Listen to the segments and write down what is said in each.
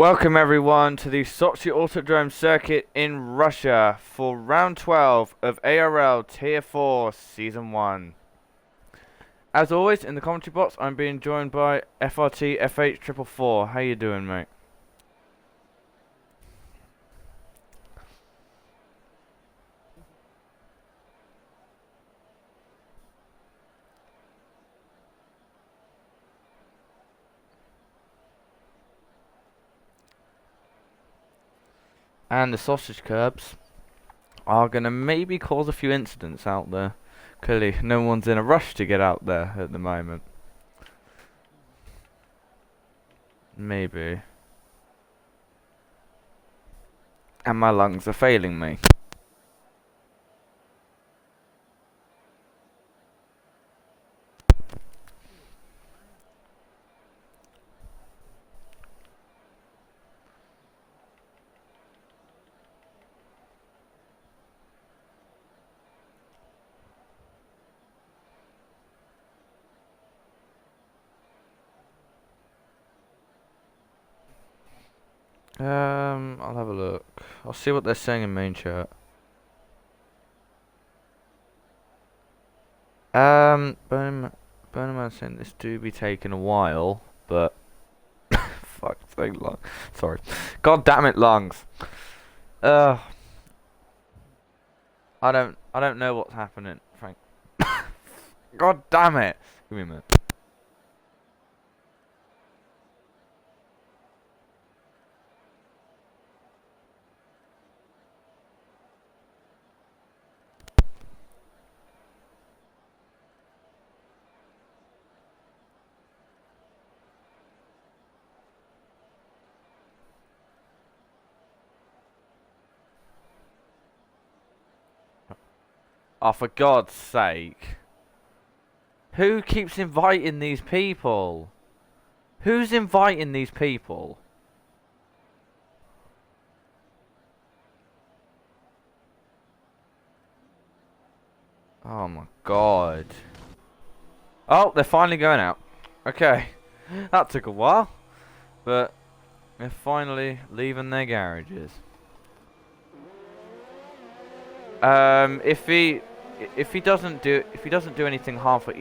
Welcome everyone to the Sochi Autodrome Circuit in Russia for round 12 of ARL Tier 4 Season 1. As always, in the commentary box, I'm being joined by FRT FH444. How you doing, mate? And the sausage curbs are going to maybe cause a few incidents out there. Clearly, no one's in a rush to get out there at the moment. Maybe. And my lungs are failing me. I'll have a look. I'll see what they're saying in main chat. Burnerman saying this do be taking a while, but fuck's sake, long. Sorry, god damn it, lungs. Uh, I don't know what's happening, Frank. God damn it. Give me a minute. Oh, for God's sake. Who keeps inviting these people? Who's inviting these people? Oh my God. Oh, they're finally going out. Okay. That took a while. But they're finally leaving their garages. If he doesn't do anything harmful,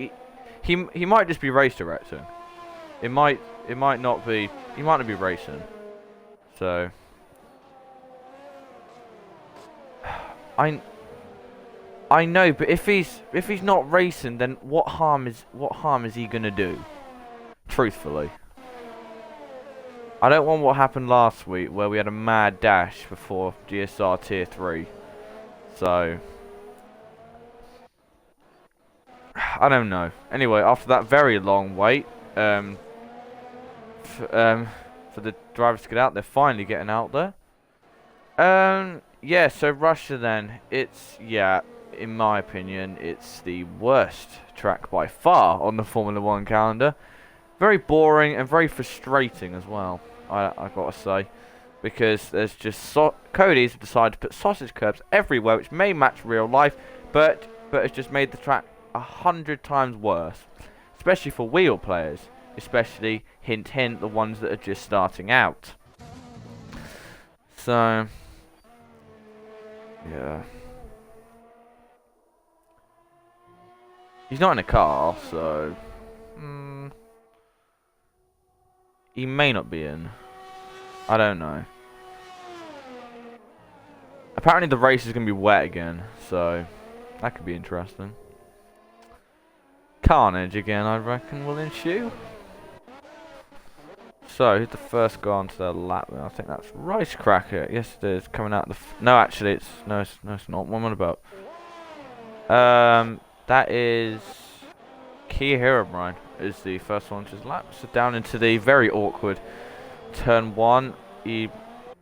he might just be race directing. It might not be. He might not be racing. So I know, but if he's not racing, then what harm is he gonna do? Truthfully, I don't want what happened last week where we had a mad dash before GSR Tier 3. So I don't know. Anyway, after that very long wait, for the drivers to get out, they're finally getting out there. Yeah. So Russia then, in my opinion, it's the worst track by far on the Formula 1 calendar. Very boring and very frustrating as well, I gotta say. Because there's just Cody's decided to put sausage curbs everywhere, which may match real life, but it's just made the track 100 times worse. Especially for wheel players. Especially, hint hint, the ones that are just starting out. So, yeah. He's not in a car, so he may not be in. I don't know. Apparently the race is going to be wet again, so that could be interesting. Carnage again, I reckon, will ensue. So, who's the first guy onto the lap? I think that's Rice Cracker. Yes, it is. Coming out the... No, actually, it's not. What am I about? That is... Kia Herobrine is the first one to his lap. So down into the very awkward turn 1. He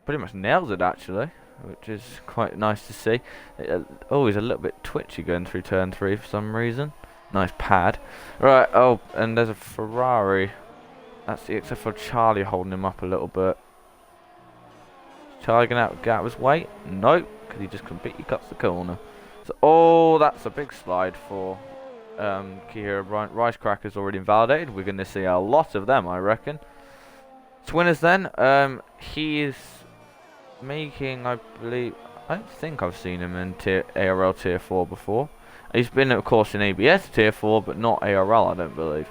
pretty much nails it, actually, which is quite nice to see. He's a little bit twitchy going through turn 3 for some reason. Nice pad. Right, and there's a Ferrari. That's the except for Charlie holding him up a little bit. Charlie gonna get out of his way? Nope, because he just completely cuts the corner. So, that's a big slide for Kia O'Brien. Rice Cracker's already invalidated. We're going to see a lot of them, I reckon. Swinners then, he is making, I believe, I don't think I've seen him in ARL Tier 4 before. He's been, of course, in ABS Tier 4, but not ARL, I don't believe.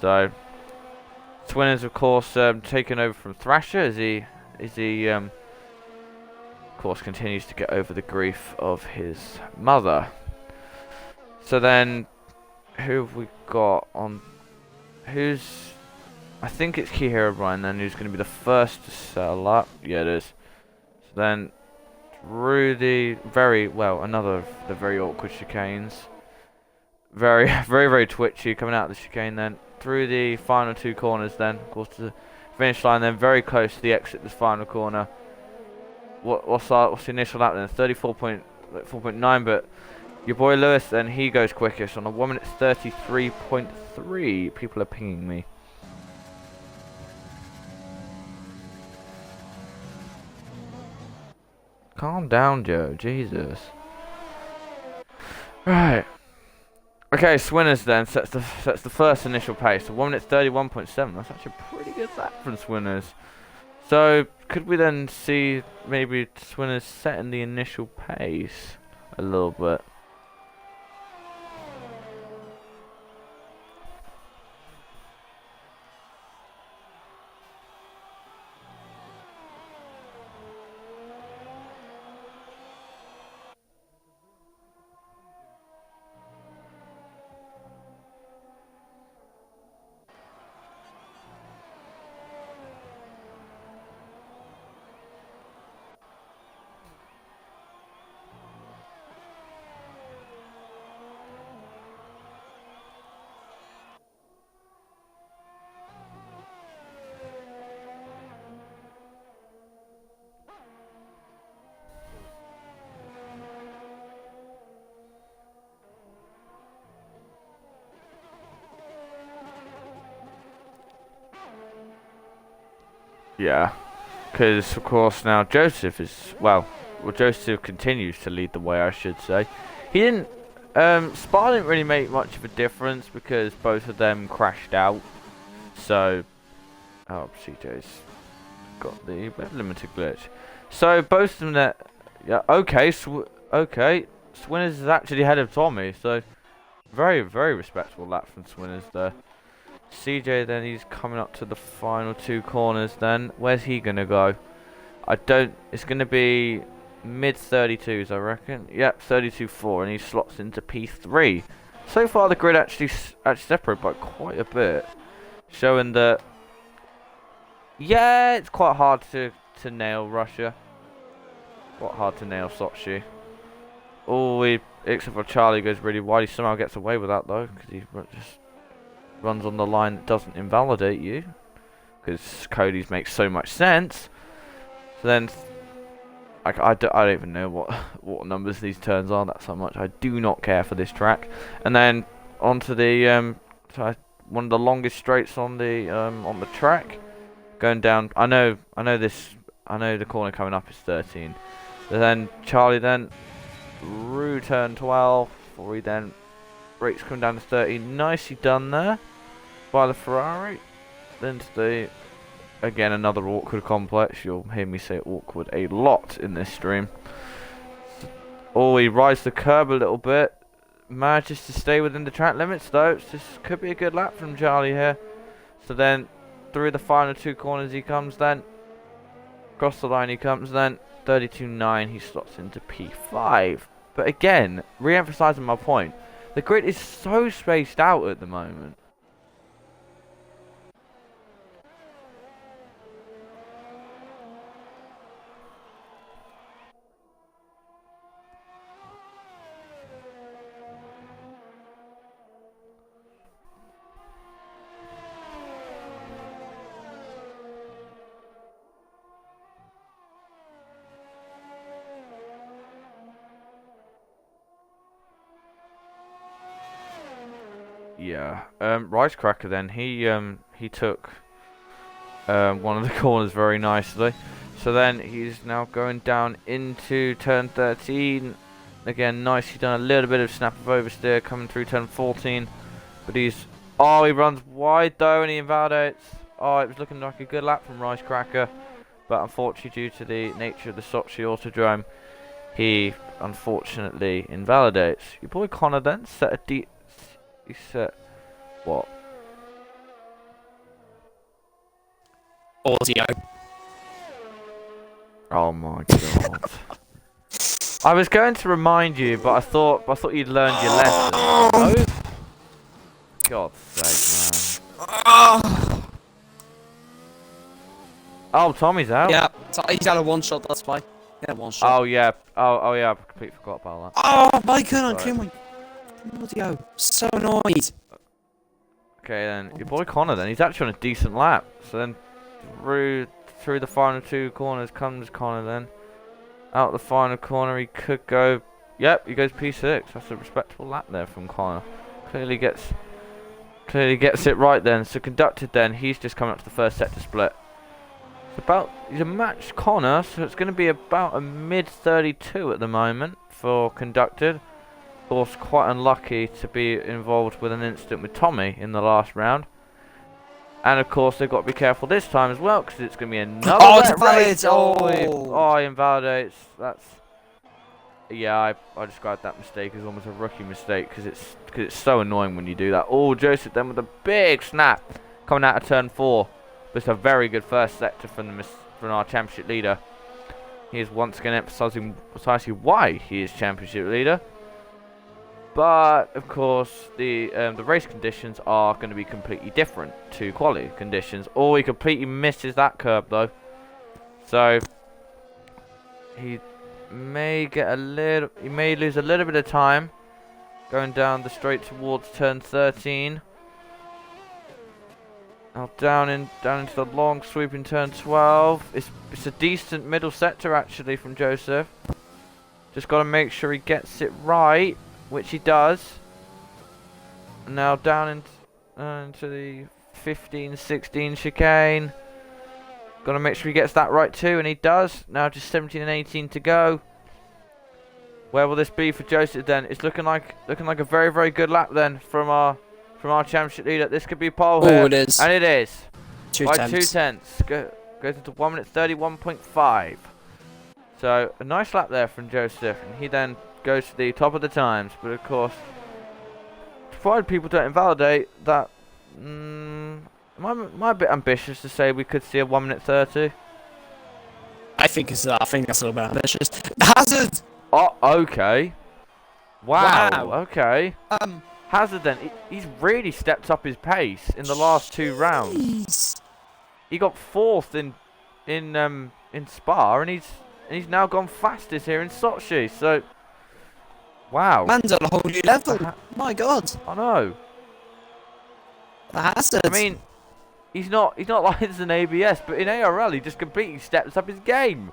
So, Swinners, of course, taking over from Thrasher as he, of course, continues to get over the grief of his mother. So then, who have we got on? I think it's Key Herobrine then, who's going to be the first to settle up. Yeah, it is. So then, through the another of the very awkward chicanes. Very, very, very twitchy coming out of the chicane then. Through the final two corners then, of course, to the finish line then, very close to the exit of this final corner. What's the initial lap then? 34.9, but your boy Lewis then, he goes quickest on a 1 minute 33.3. People are pinging me. Calm down, Joe. Jesus. Right. Okay, Swinners then sets the first initial pace. So 1 minute 31.7. That's actually a pretty good lap from Swinners. So could we then see maybe Swinners setting the initial pace a little bit? Yeah, because of course now Joseph is, Joseph continues to lead the way, I should say. He didn't, Spa didn't really make much of a difference because both of them crashed out. So, CJ's got the web limited glitch. So both of them that, yeah, okay, Swinners is actually ahead of Tommy. So, very, very respectable lap from Swinners there. CJ then, he's coming up to the final two corners then. Where's he going to go? It's going to be mid 32s, I reckon. Yep, 32.4, and he slots into P3. So far the grid actually separated by quite a bit. Showing that, yeah, it's quite hard to nail Russia. Quite hard to nail Sochi. Except for Charlie goes really wide. He somehow gets away with that though, because he just runs on the line that doesn't invalidate you, because Cody's makes so much sense. So then, I don't even know what numbers these turns are. That's how much I do not care for this track. And then onto the one of the longest straights on the track, going down. I know the corner coming up is 13. But then Charlie then through turn 12, before he then brakes coming down to 13. Nicely done there by the Ferrari. Then to the, again, another awkward complex. You'll hear me say awkward a lot in this stream. He rides the curb a little bit. Manages to stay within the track limits though. This could be a good lap from Charlie here. So then through the final two corners he comes then. Across the line he comes then. 32.9, he slots into P5. But again, re-emphasising my point, the grid is so spaced out at the moment. Yeah, Rijcracker then, he took one of the corners very nicely. So then he's now going down into turn 13. Again, nicely done, a little bit of snap of oversteer coming through turn 14. But he runs wide though and he invalidates. Oh, it was looking like a good lap from Rice Cracker, but unfortunately, due to the nature of the Sochi Autodrome, he unfortunately invalidates. Your boy Connor then set a he set what? Audio. Oh my god. I was going to remind you, but I thought you'd learned your lesson. No? God's sake, man. Oh, Tommy's out. Yeah, he's had a one shot, that's fine. Yeah, one shot. Oh yeah. Oh yeah, I completely forgot about that. Oh my god, kill my audio. So annoyed. Okay then, your boy Connor then, he's actually on a decent lap. So then through the final two corners comes Connor then. Out the final corner he could go, yep, he goes P6. That's a respectable lap there from Connor. Clearly gets it right then. So conducted then, he's just coming up to the first sector split. He's a matched Connor, so it's going to be about a mid 32 at the moment for conducted. Of course, quite unlucky to be involved with an incident with Tommy in the last round. And of course, they've got to be careful this time as well, because it's going to be another race. Oh, he invalidates. That's... Yeah, I described that mistake as almost a rookie mistake, because it's so annoying when you do that. Oh, Joseph then with a big snap coming out of turn 4. But it's a very good first sector from our championship leader. He is once again emphasising precisely why he is championship leader. But of course, the race conditions are going to be completely different to quality conditions. Oh, he completely misses that curb though. So he may lose a little bit of time going down the straight towards turn 13. Now down into the long sweeping turn 12. It's a decent middle sector actually from Joseph. Just got to make sure he gets it right, which he does. And now down into the 15-16 chicane. Got to make sure he gets that right too, and he does. Now just 17 and 18 to go. Where will this be for Joseph then? It's looking like a very, very good lap then from our championship leader. This could be pole here. Oh, it is. And it is. 2 by tenths. 2 tenths. Goes into 1 minute 31.5. So a nice lap there from Joseph, and he then goes to the top of the times. But of course, provided people don't invalidate that, am I a bit ambitious to say we could see a 1 minute 30? I think that's a little bit ambitious. Hazard. Oh, okay. Wow. Wow. Okay. Hazard then, he's really stepped up his pace in the last 2 rounds. Jeez. He got 4th in Spa, and he's now gone fastest here in Sochi. So, wow. Man's on a whole new level. My God. I know. The Hazard. I mean, he's not licensed in ABS, but in ARL he just completely steps up his game.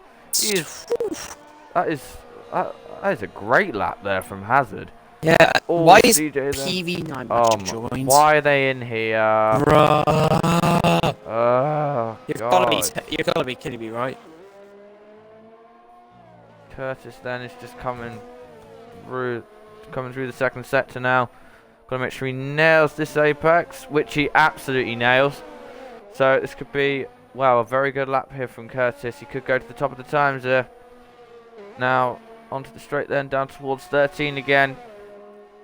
That is a great lap there from Hazard. Yeah. Oh, why is CJ PV9 joined? why are they in here? Bruh. Oh, You've God. gotta be kidding me, right? Curtis then is just coming through the second sector now. Gotta make sure he nails this apex, which he absolutely nails. So this could be, wow, a very good lap here from Curtis. He could go to the top of the times there. Now onto the straight then, down towards 13 again.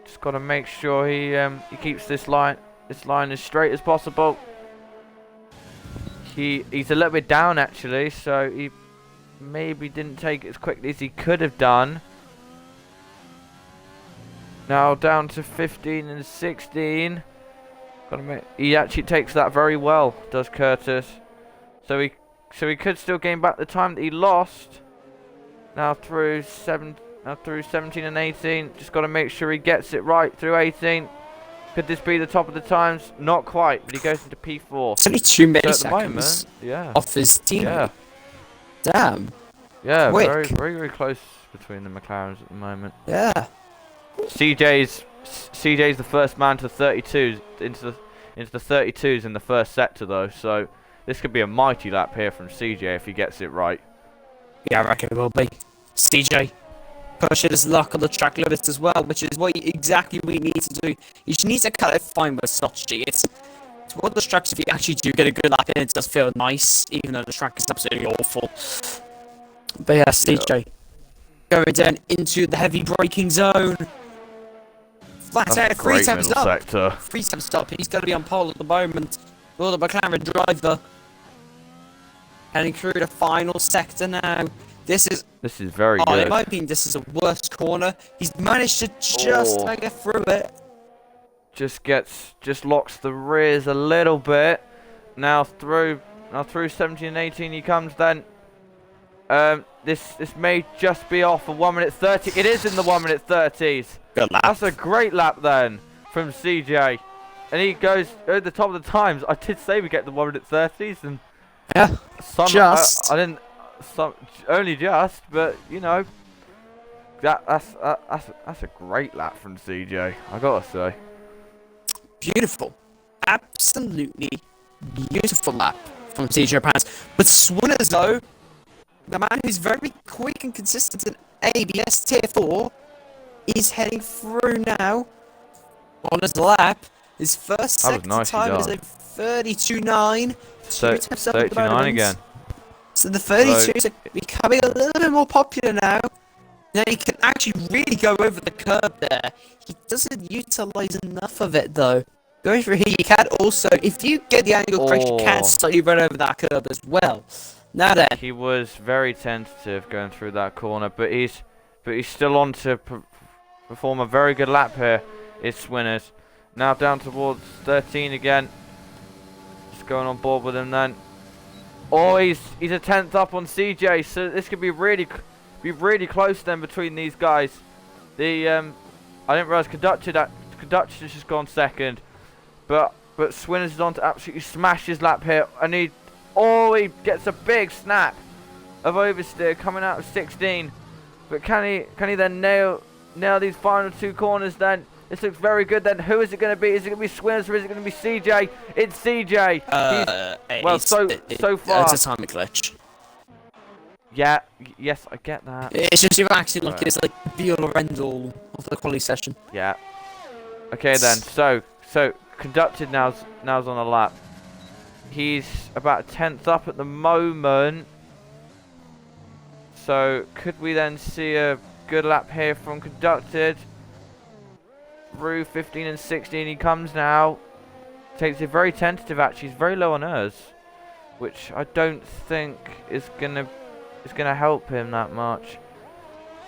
Just gotta make sure he keeps this line as straight as possible. He's a little bit down actually, so he maybe didn't take it as quickly as he could have done. Now down to 15 and 16. He actually takes that very well, does Curtis. So he could still gain back the time that he lost. Now through 17 and 18. Just got to make sure he gets it right through 18. Could this be the top of the times? Not quite, but he goes into P4. It's only 2 milliseconds So at the moment, yeah. off his team. Yeah. Damn. Yeah, Quick. very, very, very close between the McLarens at the moment. Yeah. CJ's the first man to 32s into the 32s in the first sector though, so this could be a mighty lap here from CJ if he gets it right. Yeah, I reckon it will be. CJ, pushing his luck on the track limits as well, which is exactly what you need to do. You just need to cut it fine with Sochi. It's Toward the tracks, if you actually do get a good lap in, it does feel nice, even though the track is absolutely awful. But yeah, CJ going down into the heavy braking zone. Flat That's out, a 3 great times middle up. sector. 3 times stop. He's going to be on pole at the moment. Will the McLaren driver heading through the final sector now. This is very good. in my opinion, this is the worst corner. He's managed to just get through it. Just locks the rears a little bit. Now through 17 and 18 he comes then. This may just be off for 1 minute 30. It is in the 1 minute 30s. Good lap. That's a great lap then from CJ. And he goes at the top of the times. I did say we get the 1 minute 30s, and yeah, I didn't. Only just, but you know, that's a great lap from CJ. I gotta say. Beautiful, absolutely beautiful lap from CJ Pants. But Swinners though, the man who's very quick and consistent in ABS Tier 4, is heading through now on his lap. His first sector time is a 32.9. 32.9 again. So the 32s are becoming a little bit more popular now. Now he can actually really go over the curb there. He doesn't utilise enough of it though. Going through here, you can also, if you get the angle correct, you can slightly run over that curb as well. Now then, he was very tentative going through that corner, but he's still on to perform a very good lap here. It's Swinners. Now down towards 13 again. Just going on board with him then. Oh, he's a 10th up on CJ, so this could be really close then between these guys. The I didn't realise Conductor's just gone second, but Swinners is on to absolutely smash his lap here, and he gets a big snap of oversteer coming out of 16. But can he then nail these final 2 corners then? This looks very good then. Who is it going to be? Is it going to be Swinners or is it going to be CJ? It's CJ. So far. It's a timing glitch. Yeah, yes, I get that. It's just you're acting like it's like be all or end all of the quality session. Yeah. Okay then. So Conducted now's on a lap. He's about 10th up at the moment. So could we then see a good lap here from Conducted? Through 15 and 16 he comes now. Takes it very tentative actually. He's very low on hers, which I don't think is gonna help him that much.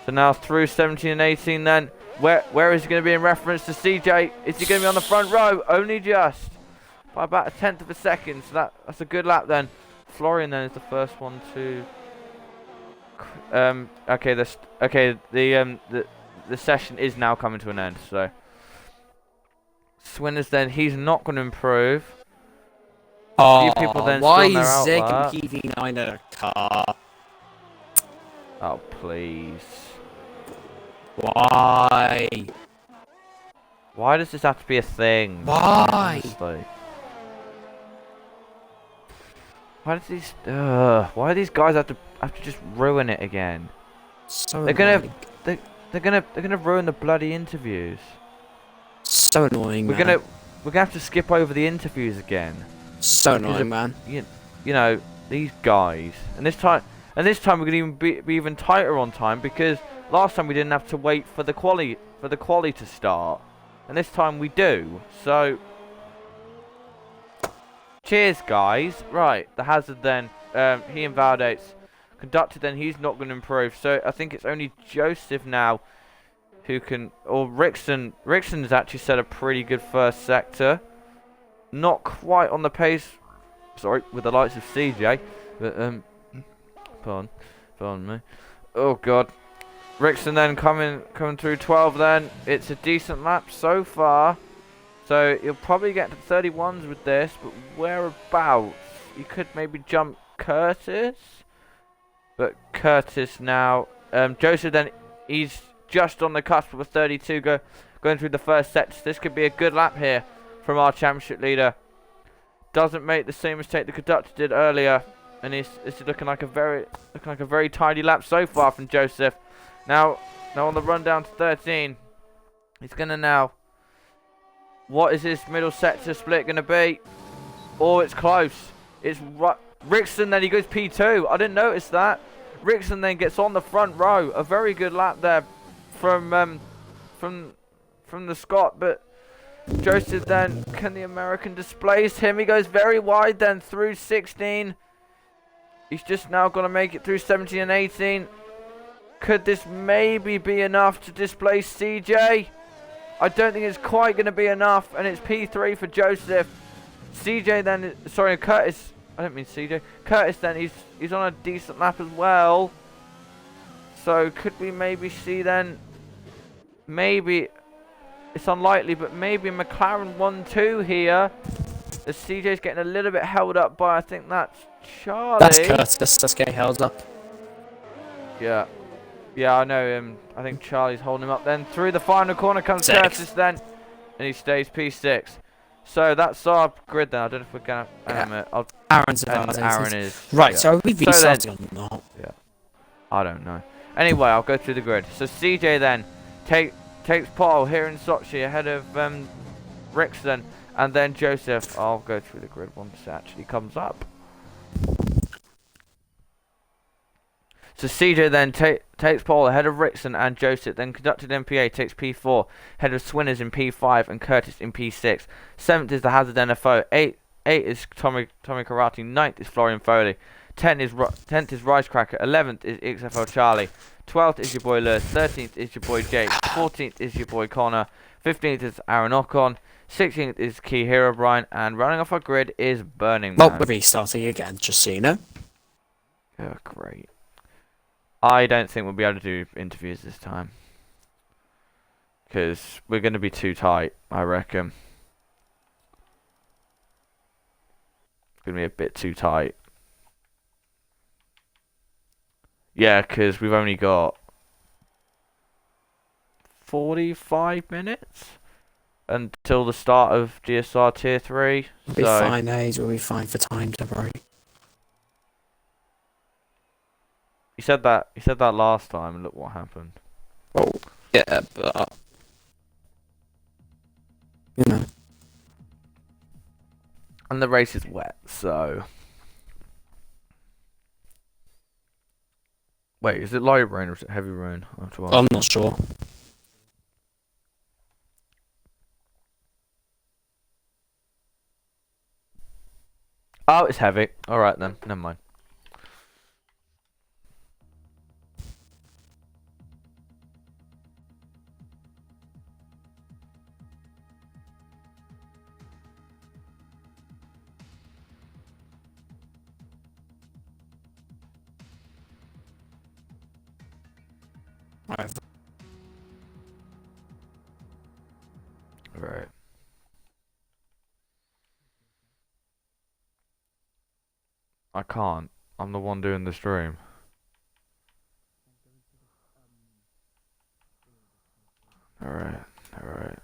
So now through 17 and 18 then. Where is he going to be in reference to CJ? Is he going to be on the front row? Only just by about 1/10 of a second. So that's a good lap then. Florian then is the first one to. The session is now coming to an end. So Swinners then, he's not going to improve. Oh, people then why still is Zig outlet. and PV9 in a car? Oh please. Why? Why does this have to be a thing? Why? Honestly. Why do these guys have to just ruin it again? So they're annoying. gonna ruin the bloody interviews. So annoying. We're gonna have to skip over the interviews again. So annoying, man. You know these guys, and this time we're gonna even be even tighter on time because last time we didn't have to wait for the quali to start, and this time we do. So cheers, guys. Right, the hazard then. He invalidates. Conducted then, he's not going to improve. So I think it's only Joseph now who can, or Rickson. Rickson has actually set a pretty good first sector. Not quite on the pace, sorry, with the likes of CJ. But pardon me. Oh God. Rickson then coming through 12 then. It's a decent lap so far. So you'll probably get to 31s with this, but whereabouts? You could maybe jump Curtis. But Curtis now, Joseph then, he's just on the cusp of a 32 going through the first set. So this could be a good lap here from our championship leader. Doesn't make the same mistake the Conductor did earlier, and it's looking like a very tidy lap so far from Joseph. Now on the run down to 13, he's gonna now. What is his middle sector split gonna be? Oh, it's close. It's Rickson, then he goes P2. I didn't notice that. Rickson then gets on the front row. A very good lap there from the Scot, but Joseph then, can the American displace him? He goes very wide then through 16. He's just now going to make it through 17 and 18. Could this maybe be enough to displace CJ? I don't think it's quite going to be enough, and it's P3 for Joseph. CJ then, sorry, Curtis. I don't mean CJ. Curtis then, he's on a decent lap as well. So could we maybe see then? Maybe it's unlikely, but maybe McLaren 1-2 here. The CJ's getting a little bit held up by, I think that's Charlie. That's Curtis. That's getting held up. Yeah. Yeah, I know. I think Charlie's holding him up. Then through the final corner comes Curtis then, and he stays P6. So that's our grid then. I don't know if we're gonna. Aaron's Aaron is right. Yeah. So are we restarting or not? Yeah. I don't know. Anyway, I'll go through the grid. So CJ then takes pole here in Sochi ahead of Rickson, and then Joseph. I'll go through the grid once it actually comes up. So CJ then takes pole ahead of Rickson and Joseph, then conducted MPA takes P4, ahead of Swinners in P5 and Curtis in P6. 7th is the Hazard NFO, 8 is Tommy Karate, 9th is Florian Foley, 10th is Ricecracker, 11th is XFL Charlie, 12th is your boy Lewis, 13th is your boy Jake, 14th is your boy Connor, 15th is Aaron Ocon, 16th is Key Hero Brian, and running off our grid is Burning Man. Well, we're restarting again, just so you know. Oh, great. I don't think we'll be able to do interviews this time. Because we're going to be too tight, I reckon. It's going to be a bit too tight. Yeah, because we've only got 45 minutes until the start of GSR Tier 3. We'll be fine, A's. We'll be fine for time, don't worry. He said that last time, and look what happened. Oh, yeah, but you know. And the race is wet, so. Wait, is it light rain or is it heavy rain? I have to ask. I'm not sure. Oh, it's heavy. Alright then, never mind. Right. I can't. I'm the one doing the stream. Alright, alright.